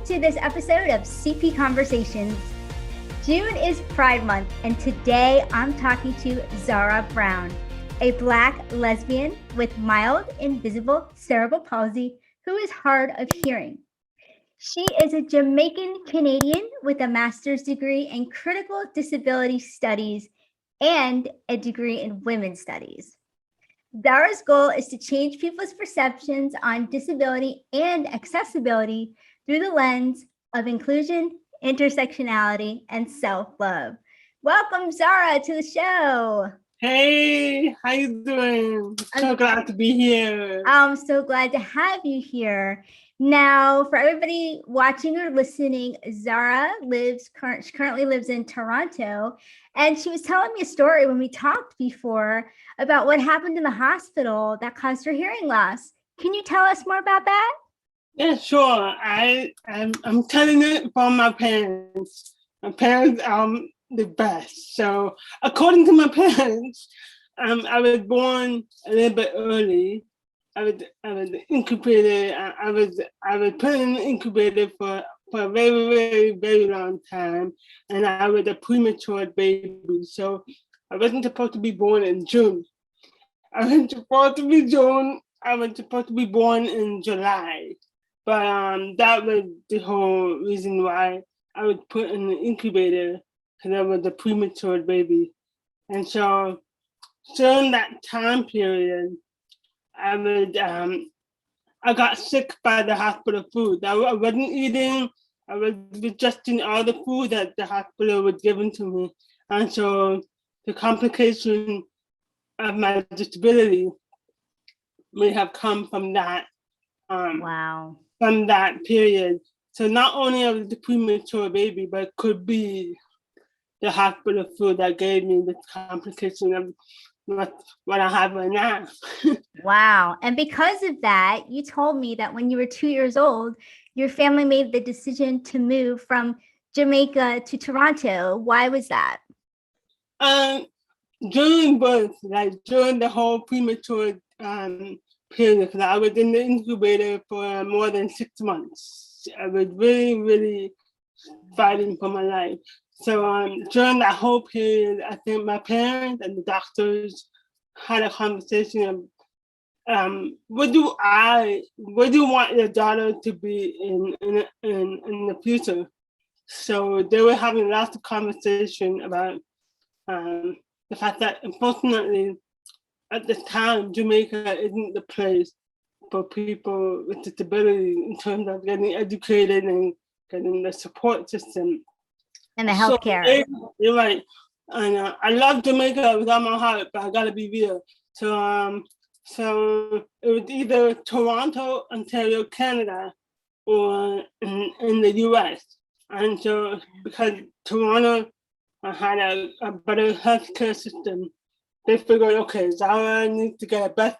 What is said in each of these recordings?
to this episode of CP Conversations. June is Pride Month, and today I'm talking to Zahra Brown, a Black lesbian with mild invisible cerebral palsy who is hard of hearing. She is a Jamaican Canadian with a master's degree in critical disability studies and a degree in women's studies. Zahra's goal is to change people's perceptions on disability and accessibility through the lens of inclusion, intersectionality, and self-love. Welcome, Zahra, to the show. Hey, how you doing? So glad to be here. I'm so glad to have you here. Now, for everybody watching or listening, Zahra currently lives in Toronto, and she was telling me a story when we talked before about what happened in the hospital that caused her hearing loss. Can you tell us more about that? Yeah, sure. I'm telling it from my parents. My parents are the best. So, according to my parents, I was born a little bit early. I was incubated. I was put in the incubator for a very, very, very long time, and I was a premature baby. So I wasn't supposed to be born in June. I was supposed to be born in July, but that was the whole reason why I was put in the incubator, because I was a premature baby. And so during that time period, I got sick by the hospital food. I wasn't eating. I was digesting all the food that the hospital was giving to me. And so the complication of my disability may have come from that. Wow. From that period. So not only I was the premature baby, but it could be the hospital food that gave me the complication of what I have right now. Wow. And because of that, you told me that when you were 2 years old, your family made the decision to move from Jamaica to Toronto. Why was that? During birth, like during the whole premature period, because I was in the incubator for more than 6 months. I was really, really fighting for my life. So during that whole period, I think my parents and the doctors had a conversation of what do you want your daughter to be in the future? So they were having lots of conversation about the fact that unfortunately at this time Jamaica isn't the place for people with disability in terms of getting educated and getting the support system. And the healthcare. So you're right. And I love Jamaica with all my heart, but I gotta be real. So it was either Toronto, Ontario, Canada, or in the US. And so because Toronto had a better healthcare system, they figured, okay, Zahra needs to get the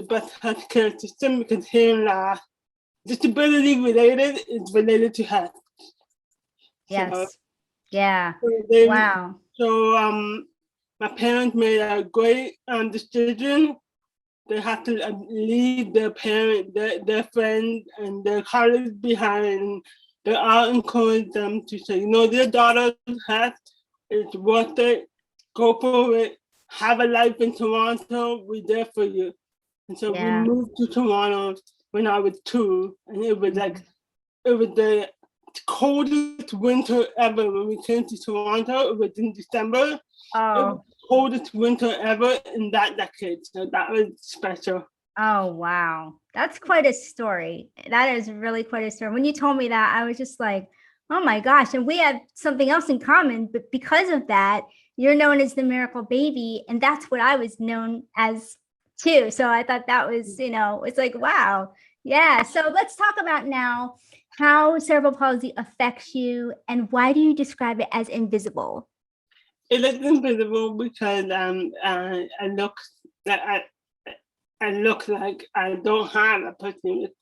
best healthcare system because hearing loss, disability related is related to health. Yes. So, yeah. Wow. So my parents made a great decision. They had to leave their parent, their friends, and their colleagues behind. They all encouraged them to say, their daughter's health is worth it. Go for it. Have a life in Toronto. We're there for you. And so we moved to Toronto when I was 2, and it was the coldest winter ever when we came to Toronto. It was in December. Oh. It was the coldest winter ever in that decade. So that was special. Oh, wow. That's quite a story. That is really quite a story. When you told me that, I was just like, oh my gosh. And we have something else in common, but because of that, you're known as the miracle baby. And that's what I was known as too. So I thought that was, it's like, wow. Yeah. So let's talk about now how cerebral palsy affects you and why do you describe it as invisible? It is invisible because I look like I don't have a person with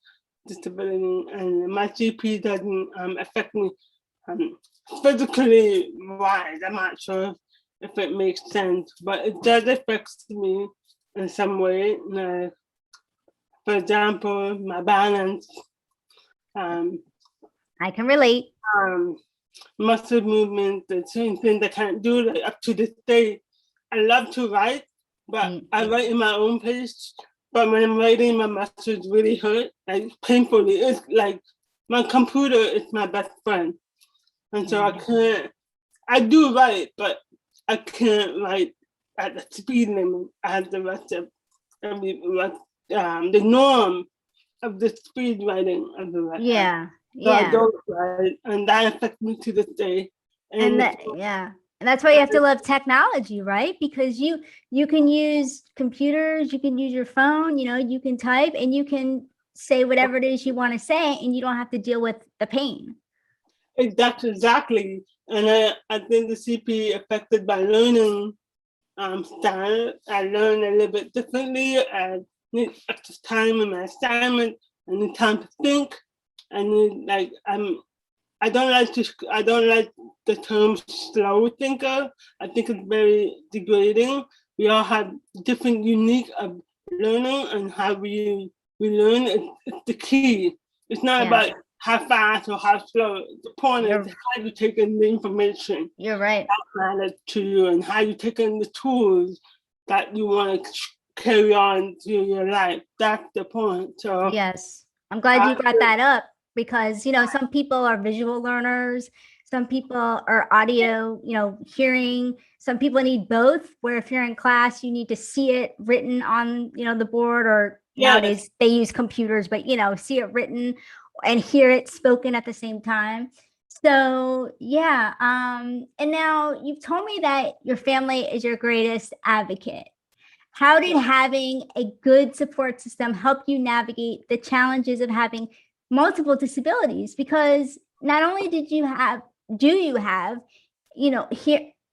disability, and my GP doesn't affect me physically wise. I'm not sure if it makes sense, but it does affect me in some way. For example, my balance. I can relate. Muscle movement, the same thing I can't do like, up to this day. I love to write, but I write in my own pace. But when I'm writing, my muscles really hurt, like painfully. It's like my computer is my best friend. And so I can't, I do write, but I can't write at the speed limit as the rest of the norm of the speed writing of the rest. Yeah. So I don't write, and that affects me to this day. And that's why you have to love technology, right? Because you can use computers, you can use your phone, you can type and you can say whatever it is you want to say, and you don't have to deal with the pain. That's exactly. And I think the CP affected my learning style. I learn a little bit differently. I need extra time in my assignment. I need time to think. I need I don't like the term slow thinker. I think it's very degrading. We all have different unique of learning, and how we learn. It's the key. It's not about how fast or how slow. The point is how you take in the information. You're right. That matters to you, and how you take in the tools that you want to carry on through your life. That's the point. So yes, I'm glad you brought that up, because some people are visual learners, some people are audio, hearing. Some people need both, where if you're in class, you need to see it written on the board, or nowadays they use computers, but see it written and hear it spoken at the same time. So and now you've told me that your family is your greatest advocate. How did having a good support system help you navigate the challenges of having multiple disabilities? Because not only do you have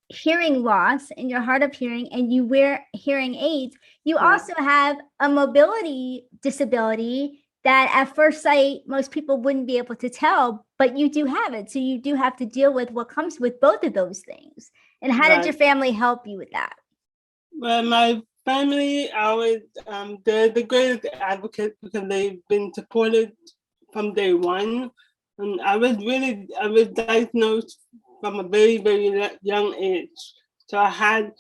hearing loss and you're hard of hearing, and you wear hearing aids, you also have a mobility disability that at first sight most people wouldn't be able to tell, but you do have it. So you do have to deal with what comes with both of those things. And how did your family help you with that? Well, my family always they're the greatest advocates, because they've been supported from day one. And I was diagnosed from a very, very young age. So I had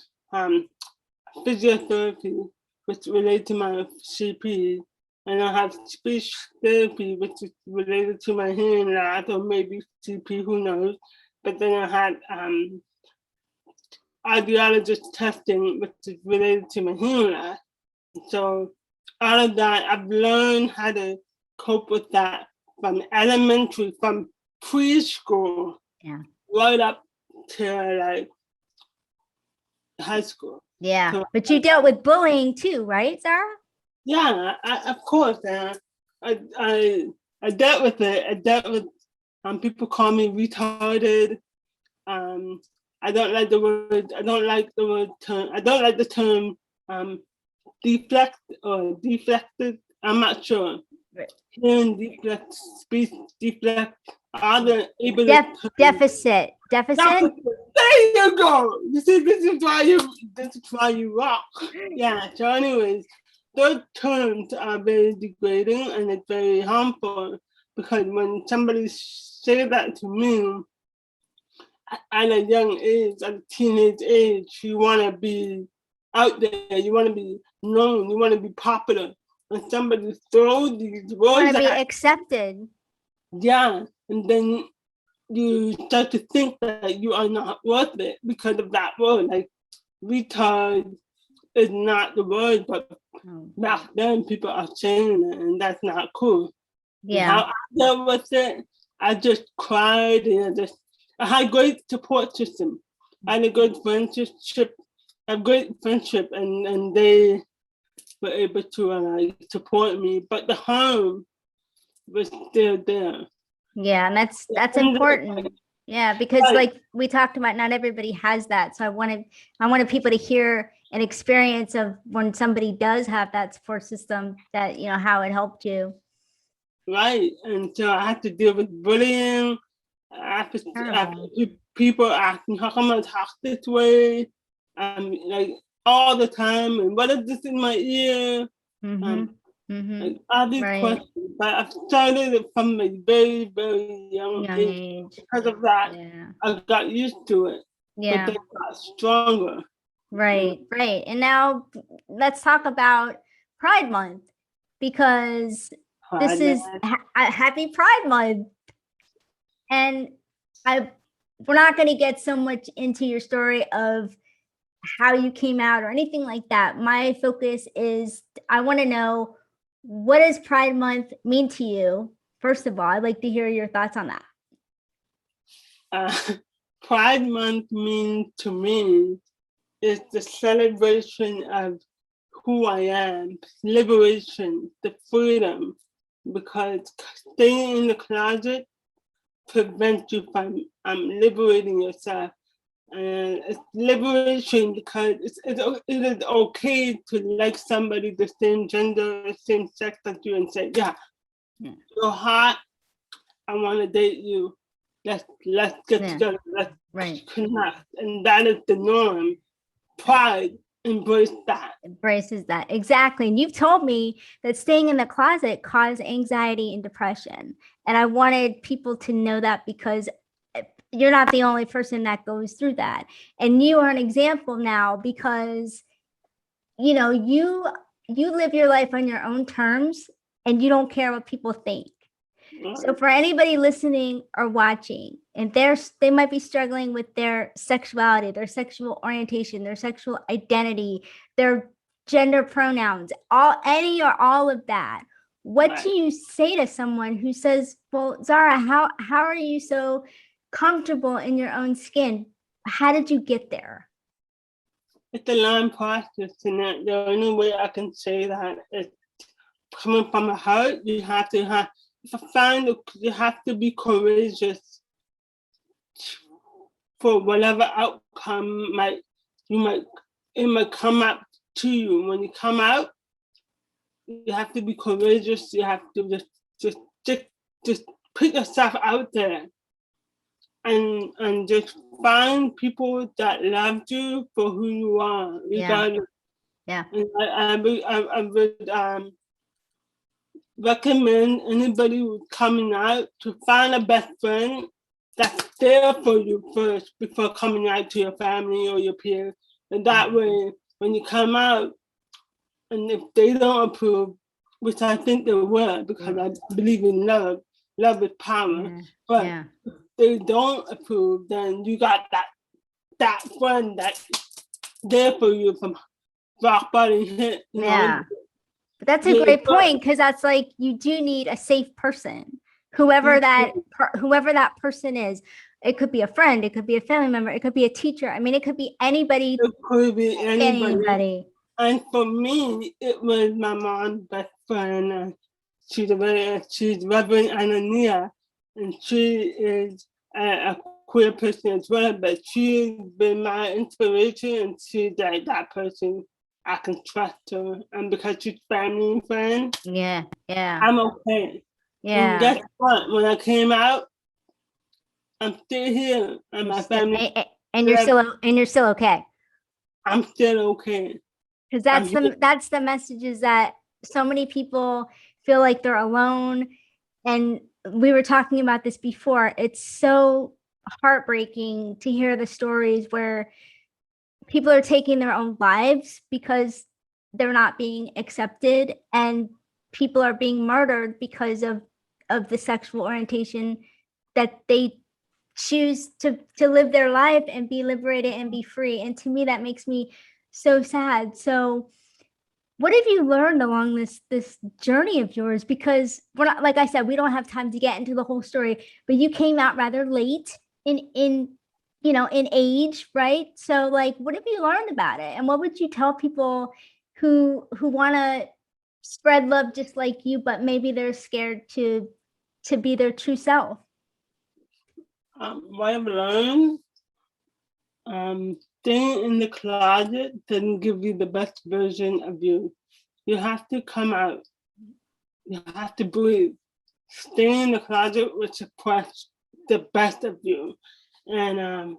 physiotherapy, which related to my CP, and I have speech therapy, which is related to my hearing loss, or maybe CP, who knows. But then I had audiologist testing, which is related to my hearing loss. So all of that, I've learned how to cope with that from elementary, from preschool, right up to high school. Yeah, so, but you dealt with bullying too, right, Zahra? Yeah, of course. I dealt with it. I dealt with people call me retarded. I don't like the word. I don't like the term deflect or deflected. I'm not sure. Right. Hearing deflect, speech deflect, other able deficit. There you go. You see, this is why you rock. Yeah. So, anyways, those terms are very degrading, and it's very harmful, because when somebody says that to me at a young age, at a teenage age, you want to be out there, you want to be known, you want to be popular. And somebody throws these words, you want to be accepted. Yeah, and then you start to think that you are not worth it because of that word. Like, retard is not the word, but back then people are saying it, and that's not cool. Yeah. How I dealt with it, I just cried, and I had a great support system. I had a good friendship, and they were able to support me, but the harm was still there. Yeah, and that's important. Yeah, because like we talked about, not everybody has that. So I wanted people to hear an experience of when somebody does have that support system, that how it helped you. Right, and so I had to deal with bullying. After people asking, how come I talk this way? Like all the time, and what is this in my ear? Mm-hmm. Mm-hmm. All these Right. questions, but I started it from a very, very young Young age. age. Because of that, Yeah. I got used to it, but Yeah. they got stronger. Right. Right. And now let's talk about Pride Month, because this Pride is man. Happy Pride Month. And I we're not going to get so much into your story of how you came out or anything like that. My focus is I want to know, what does Pride Month mean to you? First of all, I'd like to hear your thoughts on that. Uh, Pride Month means to me is the celebration of who I am, liberation, the freedom, because staying in the closet prevents you from liberating yourself. And it's liberation because it is okay to like somebody the same gender, same sex as you, and say, yeah, you're hot, I want to date you. Let's get together. Let's connect. And that is the norm. Pride embraces that. Exactly. And you've told me that staying in the closet caused anxiety and depression. And I wanted people to know that, because you're not the only person that goes through that. And you are an example now, because you live your life on your own terms, and you don't care what people think. So for anybody listening or watching, and they might be struggling with their sexuality, their sexual orientation, their sexual identity, their gender pronouns, any or all of that, what do you say to someone who says, well, Zahra, how are you so comfortable in your own skin? How did you get there? It's a long process, and the only way I can say that is coming from a heart. You have to be courageous for whatever outcome it might come up to you. When you come out, you have to be courageous. You have to just put yourself out there, and just find people that love you for who you are, regardless. Yeah. And I would recommend anybody who's coming out to find a best friend that's there for you first before coming out to your family or your peers. And that way, when you come out, and if they don't approve, which I think they will, because I believe in love is power. But if they don't approve, then you got that friend that's there for you from rock bottom hit. But that's a great point, because that's like, you do need a safe person, whoever that person is. It could be a friend, it could be a family member, it could be a teacher. I mean, it could be anybody. It could be anybody. And for me, it was my mom's best friend. She's Reverend Anania, and she is a queer person as well, but she's been my inspiration, and she's like that person I can trust her. And because she's family and friend, I'm okay. And guess what? When I came out, I'm still here, and my family. And you're still okay. I'm still okay. Because that's the messages that so many people feel like they're alone. And we were talking about this before. It's so heartbreaking to hear the stories where people are taking their own lives because they're not being accepted, and people are being murdered because of the sexual orientation that they choose to live their life and be liberated and be free. And to me, that makes me so sad. So what have you learned along this journey of yours? Because we're not, like I said, we don't have time to get into the whole story, but you came out rather late in age, right? So like, what have you learned about it? And what would you tell people who want to spread love just like you, but maybe they're scared to be their true self? What I've learned, staying in the closet doesn't give you the best version of you. You have to come out. You have to breathe. Staying in the closet will suppress the best of you. And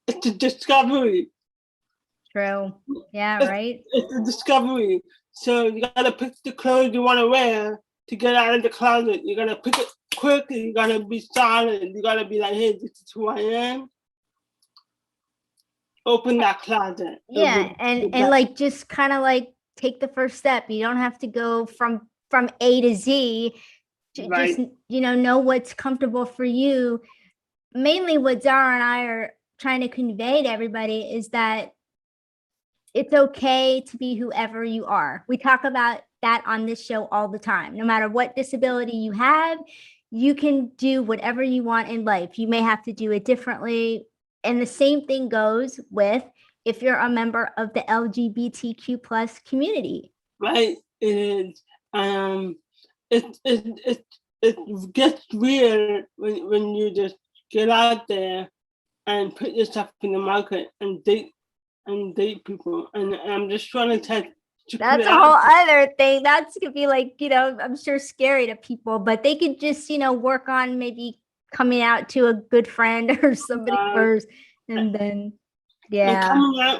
it's a discovery. True. Yeah, right. It's a discovery. So you gotta pick the clothes you want to wear to get out of the closet. You gotta pick it quickly. You gotta be solid. You gotta be like, hey, this is who I am. Open that closet. Yeah, and like just kind of like take the first step. You don't have to go from A to Z. Right. Just know what's comfortable for you. Mainly what Zahra and I are trying to convey to everybody is that it's okay to be whoever you are. We talk about that on this show all the time. No matter what disability you have, you can do whatever you want in life. You may have to do it differently. And the same thing goes with if you're a member of the LGBTQ plus community. Right. It is. It gets weird when you just get out there and put yourself in the market and date people. And I'm just trying to tell. That's a whole other thing. That's could be like, I'm sure scary to people, but they could just, work on maybe coming out to a good friend or somebody first. And then, yeah.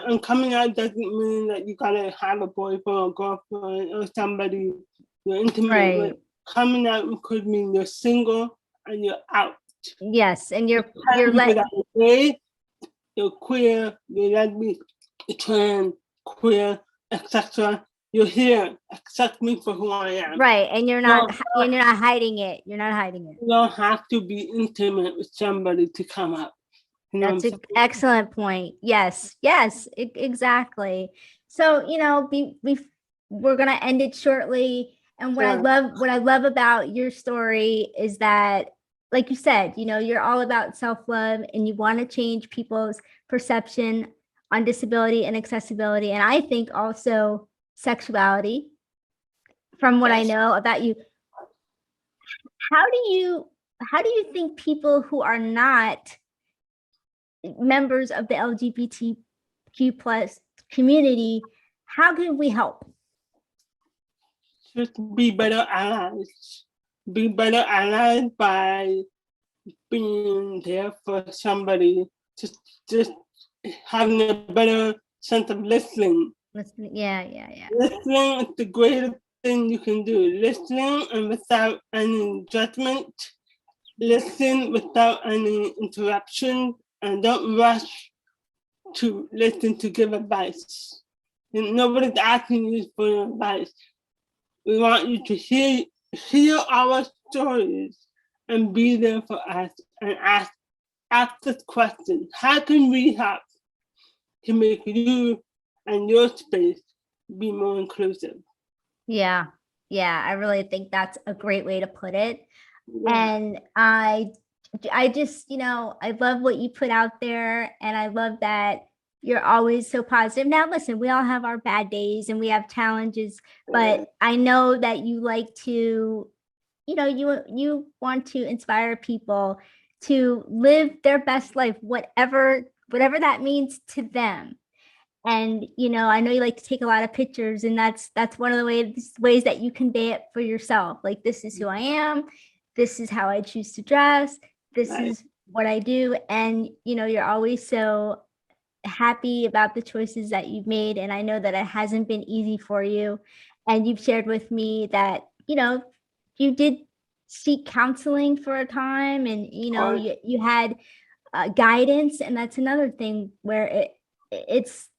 And coming out doesn't mean that you gotta have a boyfriend or girlfriend or somebody you're intimate with. Coming out could mean you're single and you're out. Yes, and you're gay, you're queer, you're lesbian, you're trans, queer, etc. You're here. Accept me for who I am. Right, and you're not hiding it. You're not hiding it. You don't have to be intimate with somebody to come out. That's an excellent point. Yes, exactly. So we're gonna end it shortly. And what I love about your story is that, like you said, you're all about self-love and you want to change people's perception on disability and accessibility. And I think also sexuality, from what I know about you. How do you think people who are not members of the LGBTQ plus community, how can we help? Just be better allies. Be better allies by being there for somebody. Just having a better sense of listening. Yeah. Listening is the greatest thing you can do. Listening and without any judgment. Listen without any interruption, and don't rush to listen to give advice. And nobody's asking you for your advice. We want you to hear our stories and be there for us and ask this question: how can we help to make you and your space be more inclusive? Yeah, I really think that's a great way to put it. Yeah. And I just, I love what you put out there, and I love that you're always so positive. Now, listen, we all have our bad days and we have challenges, but I know that you like to, you want to inspire people to live their best life, whatever that means to them. And, I know you like to take a lot of pictures, and that's one of the ways that you convey it for yourself. Like, this is who I am. This is how I choose to dress. This is what I do. And, you're always so happy about the choices that you've made. And I know that it hasn't been easy for you. And you've shared with me that, you did seek counseling for a time, and, you had guidance. And that's another thing where it's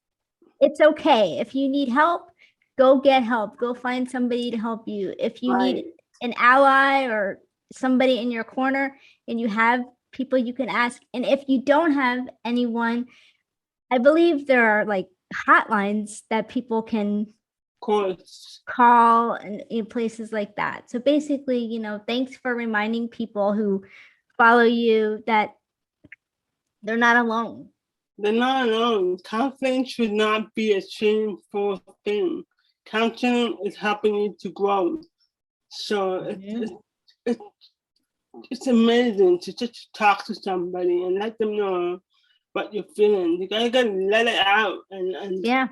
okay. If you need help, go get help. Go find somebody to help you. If you need an ally or somebody in your corner and you have people you can ask. And if you don't have anyone, I believe there are like hotlines that people can call and in places like that. So basically, thanks for reminding people who follow you that they're not alone. They're not alone. Counseling should not be a shameful thing. Counseling is helping you to grow. So it's amazing to just talk to somebody and let them know what you're feeling. You gotta let it out. And yeah,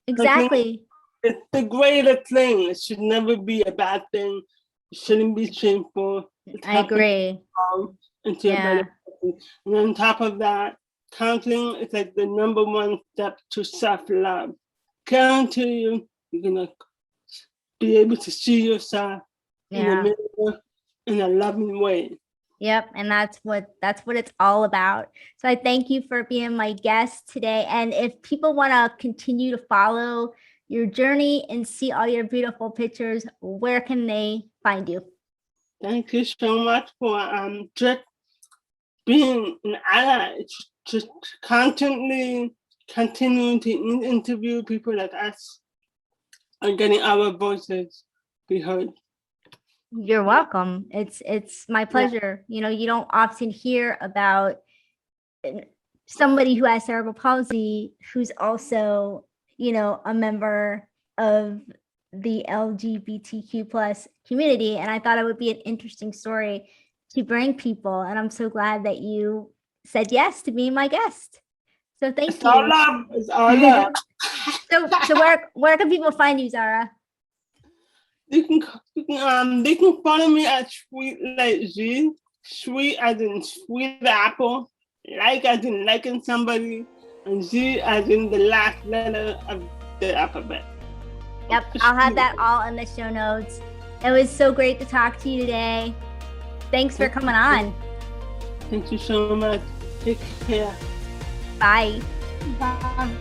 exactly. It's the greatest thing. It should never be a bad thing. It shouldn't be shameful. I agree. And on top of that, counseling is like the number one step to self-love. Guarantee you're gonna be able to see yourself in Yeah. the mirror in a loving way. Yep. And that's what it's all about. So I thank you for being my guest today. And if people want to continue to follow your journey and see all your beautiful pictures, where can they find you? Thank you so much for just being an ally, just constantly continuing to interview people like us and getting our voices be heard. You're welcome. It's my pleasure. You know, you don't often hear about somebody who has cerebral palsy who's also, you know, a member of the LGBTQ plus community. And I thought it would be an interesting story to bring people. And I'm so glad that you said yes to being my guest. So thank It's you. all love. It's all love. So where can people find you, Zahra? They can follow me at Sweet Like Z, sweet as in sweet apple, like as in liking somebody, and Z as in the last letter of the alphabet. Yep, I'll have that all in the show notes. It was so great to talk to you today. Thanks for coming on. Thank you so much. Take care. Bye. Bye.